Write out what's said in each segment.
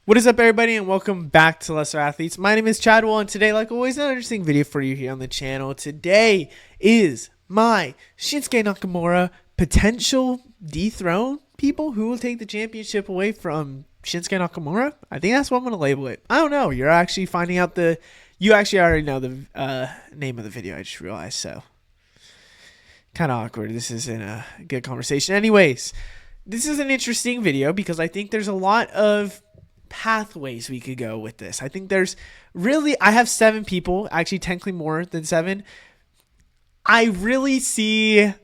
What is up, everybody, and welcome back to Lesser Athletes. My name is Chadwell, and today, like always, an interesting video for you here on the channel. Today is my Shinsuke Nakamura potential dethrone people who will take the championship away from Shinsuke Nakamura. I think that's what I'm going to label it. I don't know. You're actually finding out you actually already know the name of the video, I just realized, so kind of awkward. This isn't a good conversation. Anyways, this is an interesting video because I think there's a lot of pathways we could go with this. I think I have 7 people, actually technically more than 7. I really see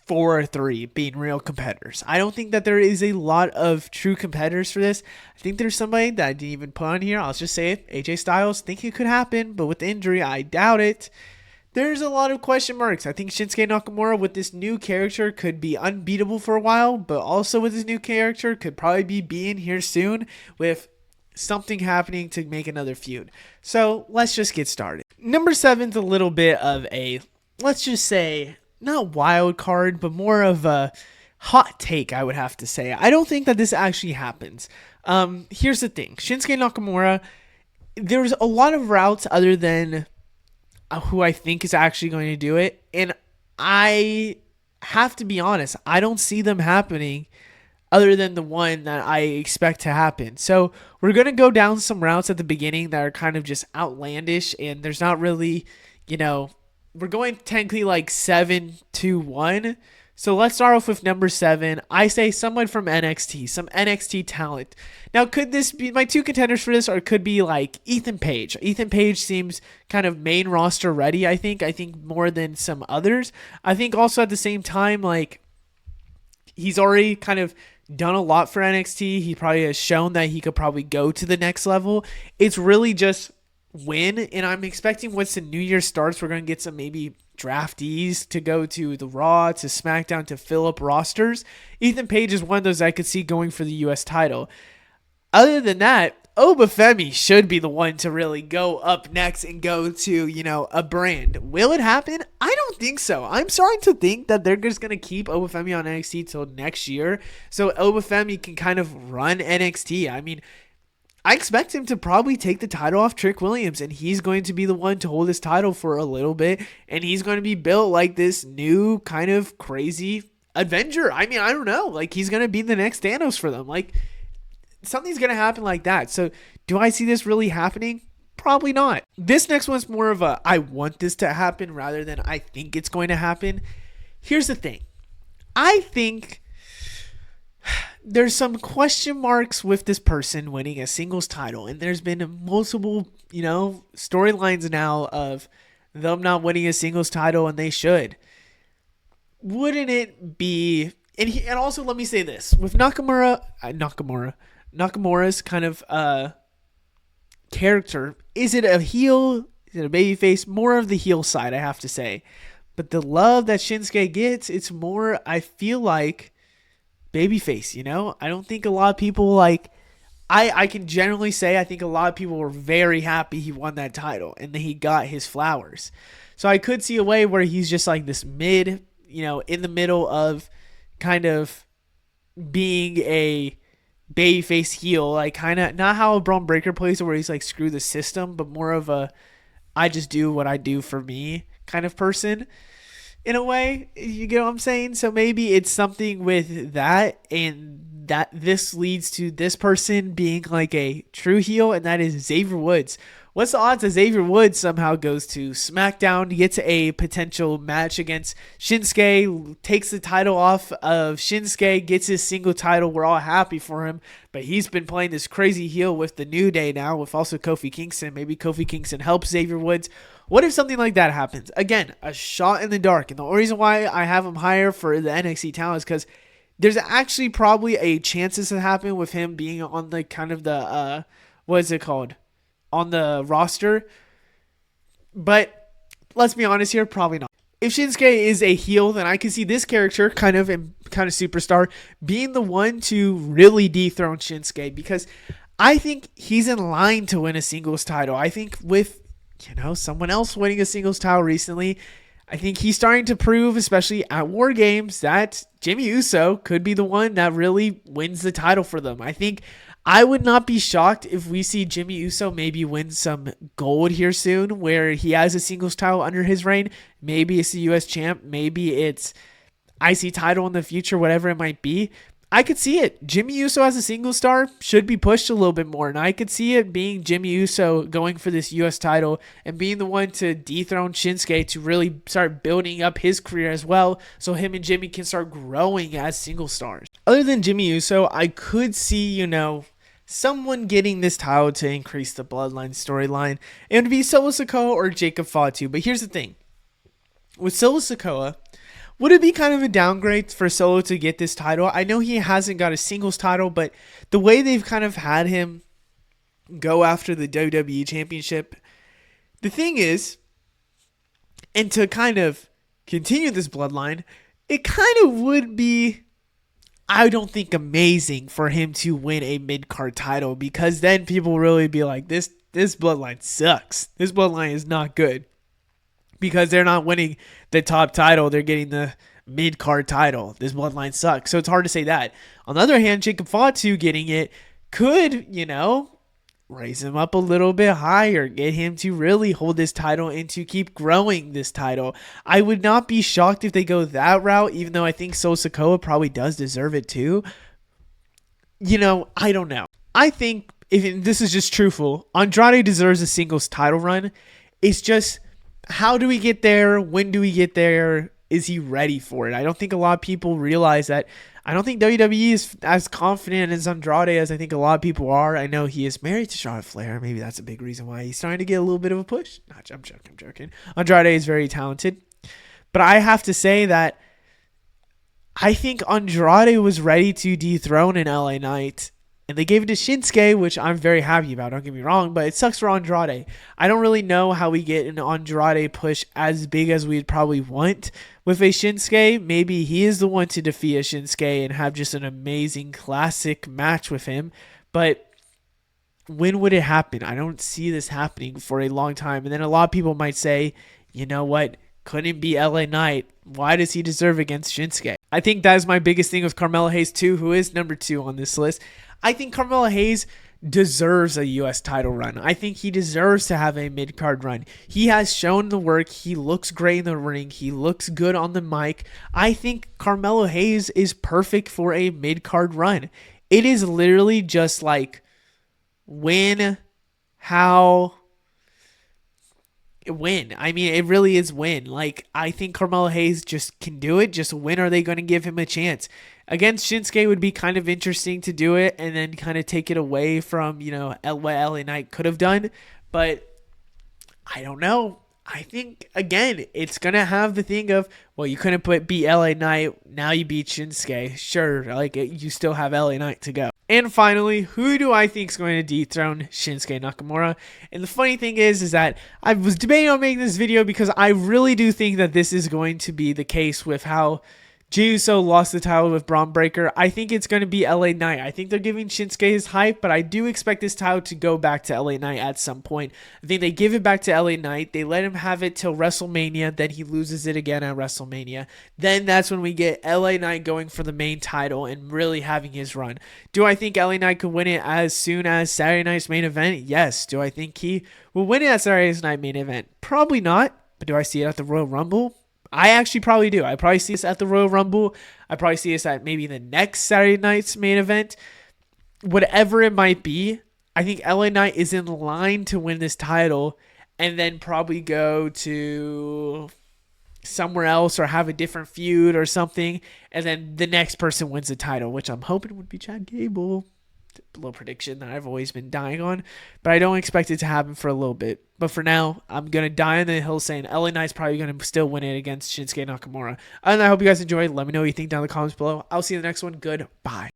4 or 3 being real competitors. I don't think that there is a lot of true competitors for this. I think there's somebody that I didn't even put on here. I'll just say it. AJ Styles, think it could happen, but with the injury, I doubt it. There's a lot of question marks. I think Shinsuke Nakamura with this new character could be unbeatable for a while, but also with his new character could probably be being here soon with something happening to make another feud. So let's just get started. Number 7's a little bit of a, let's just say, not wild card, but more of a hot take, I would have to say. I don't think that this actually happens. Here's the thing. Shinsuke Nakamura, there's a lot of routes other than who I think is actually going to do it, and I have to be honest, I don't see them happening other than the one that I expect to happen. So we're going to go down some routes at the beginning that are kind of just outlandish, and there's not really, we're going technically like 7-1. So let's start off with number 7. I say someone from NXT, some NXT talent. Now, could this be my 2 contenders for this, or it could be like Ethan Page? Ethan Page seems kind of main roster ready, I think more than some others. I think also at the same time, like, he's already kind of done a lot for NXT. He probably has shown that he could probably go to the next level. It's really just win, and I'm expecting once the new year starts, we're going to get some maybe draftees to go to the Raw, to SmackDown, to fill up rosters. Ethan Page is one of those I could see going for the U.S. title. Other than that, Obafemi should be the one to really go up next and go to, a brand. Will it happen? I don't think so. I'm starting to think that they're just going to keep Obafemi on NXT till next year, so Obafemi can kind of run NXT. I mean, I expect him to probably take the title off Trick Williams, and he's going to be the one to hold his title for a little bit, and he's going to be built like this new kind of crazy Avenger. I mean, I don't know. Like, he's going to be the next Thanos for them. Like, something's going to happen like that. So, do I see this really happening? Probably not. This next one's more of a I want this to happen rather than I think it's going to happen. Here's the thing. I think there's some question marks with this person winning a singles title, and there's been multiple, storylines now of them not winning a singles title, and they should. Wouldn't it be? And also, let me say this with Nakamura's kind of character. Is it a heel? Is it a babyface? More of the heel side, I have to say. But the love that Shinsuke gets, it's more, I feel like, babyface, I don't think a lot of people I can generally say I think a lot of people were very happy he won that title and that he got his flowers. So I could see a way where he's just like this mid, in the middle of kind of being a babyface heel, like kind of not how a Braun Breaker plays it where he's like screw the system, but more of a I just do what I do for me kind of person. In a way, you get what I'm saying? So maybe it's something with that, and that this leads to this person being like a true heel, and that is Xavier Woods. What's the odds that Xavier Woods somehow goes to SmackDown, gets a potential match against Shinsuke, takes the title off of Shinsuke, gets his single title? We're all happy for him, but he's been playing this crazy heel with the New Day now, with also Kofi Kingston. Maybe Kofi Kingston helps Xavier Woods. What if something like that happens? Again, a shot in the dark. And the only reason why I have him higher for the NXT talent is because there's actually probably a chance this to happen with him being on the kind of the, on the roster. But let's be honest here, probably not. If Shinsuke is a heel, then I can see this character kind of superstar being the one to really dethrone Shinsuke, because I think he's in line to win a singles title. I think with someone else winning a singles title recently, I think he's starting to prove, especially at War Games, that Jimmy Uso could be the one that really wins the title for them. I think I would not be shocked if we see Jimmy Uso maybe win some gold here soon, where he has a singles title under his reign. Maybe it's the US champ. Maybe it's IC title in the future, whatever it might be. I could see it. Jimmy Uso as a single star should be pushed a little bit more. And I could see it being Jimmy Uso going for this US title and being the one to dethrone Shinsuke to really start building up his career as well, so him and Jimmy can start growing as single stars. Other than Jimmy Uso, I could see, someone getting this title to increase the bloodline storyline. It would be Solo Sikoa or Jacob Fatu. But here's the thing. With Solo Sikoa, would it be kind of a downgrade for Solo to get this title? I know he hasn't got a singles title, but the way they've kind of had him go after the WWE Championship, the thing is, and to kind of continue this bloodline, it kind of would be, I don't think, amazing for him to win a mid-card title, because then people really be like, this bloodline sucks. This bloodline is not good. Because they're not winning the top title, they're getting the mid-card title. This bloodline sucks. So it's hard to say that. On the other hand, Jacob Fatu getting it could, raise him up a little bit higher, get him to really hold this title and to keep growing this title. I would not be shocked if they go that route, even though I think Solo Sikoa probably does deserve it too. I don't know. I think, if this is just truthful, Andrade deserves a singles title run. It's just, how do we get there? When do we get there? Is he ready for it? I don't think a lot of people realize that. I don't think WWE is as confident as Andrade as I think a lot of people are. I know he is married to Charlotte Flair. Maybe that's a big reason why he's starting to get a little bit of a push. I'm joking. Andrade is very talented. But I have to say that I think Andrade was ready to dethrone an LA Knight. And they gave it to Shinsuke, which I'm very happy about. Don't get me wrong, but it sucks for Andrade. I don't really know how we get an Andrade push as big as we'd probably want with a Shinsuke. Maybe he is the one to defeat a Shinsuke and have just an amazing classic match with him. But when would it happen? I don't see this happening for a long time. And then a lot of people might say, you know what? Couldn't be LA Knight. Why does he deserve against Shinsuke? I think that is my biggest thing with Carmelo Hayes too, who is number 2 on this list. I think Carmelo Hayes deserves a U.S. title run. I think he deserves to have a mid-card run. He has shown the work. He looks great in the ring. He looks good on the mic. I think Carmelo Hayes is perfect for a mid-card run. It is literally just like when. I mean, it really is when. Like, I think Carmelo Hayes just can do it. Just when are they going to give him a chance? Against Shinsuke would be kind of interesting to do it and then kind of take it away from, what LA Knight could have done. But I don't know. I think, again, it's going to have the thing of, well, you couldn't beat LA Knight. Now you beat Shinsuke. Sure, you still have LA Knight to go. And finally, who do I think is going to dethrone Shinsuke Nakamura? And the funny thing is that I was debating on making this video because I really do think that this is going to be the case with how Jey Uso lost the title with Braun Breaker. I think it's going to be LA Knight. I think they're giving Shinsuke his hype, but I do expect this title to go back to LA Knight at some point. I think they give it back to LA Knight. They let him have it till WrestleMania. Then he loses it again at WrestleMania. Then that's when we get LA Knight going for the main title and really having his run. Do I think LA Knight could win it as soon as Saturday night's main event? Yes. Do I think he will win it at Saturday night's main event? Probably not. But do I see it at the Royal Rumble? I actually probably do. I probably see this at the Royal Rumble. I probably see this at maybe the next Saturday night's main event. Whatever it might be, I think LA Knight is in line to win this title and then probably go to somewhere else or have a different feud or something. And then the next person wins the title, which I'm hoping would be Chad Gable. A little prediction that I've always been dying on, but I don't expect it to happen for a little bit. But for now, I'm going to die on the hill saying LA Knight's probably going to still win it against Shinsuke Nakamura. And I hope you guys enjoyed. Let me know what you think down in the comments below. I'll see you in the next one. Goodbye.